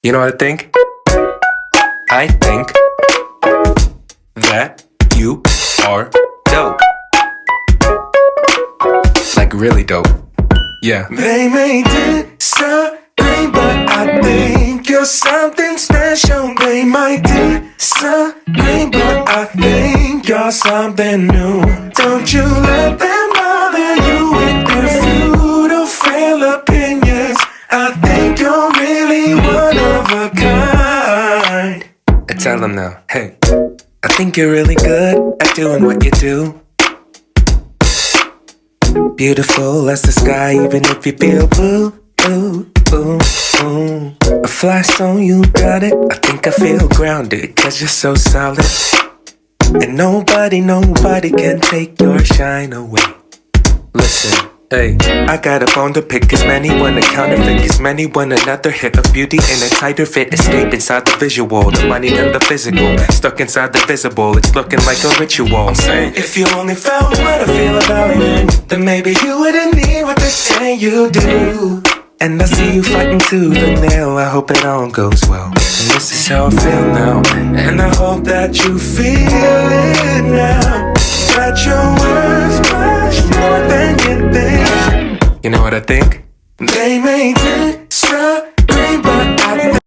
You know what I think? I think that you are dope. Like really dope. Yeah. They may disagree, but I think you're something special. They might disagree, but I think you're something new. Don't you let them bother you with their feud or frail opinions. I think you're really one of a kind. I tell them now, hey, I think you're really good at doing what you do. Beautiful as the sky, even if you feel blue, blue, blue, blue. A fly song, you got it. I think I feel grounded, cause you're so solid. And nobody can take your shine away. Listen, hey, I got a bone to pick, cause many want a counterfeit, cause many want another hit of beauty in a tighter fit. Escape inside the visual, the money and the physical, stuck inside the visible, it's looking like a ritual. I'm saying, if you only felt what I feel about it, then maybe you wouldn't need what they say you do. and I see you fighting tooth and nail. I hope it all goes well, and this is how I feel now. And I hope that you feel it now, that you're worth much more than you think. You know what I think? They may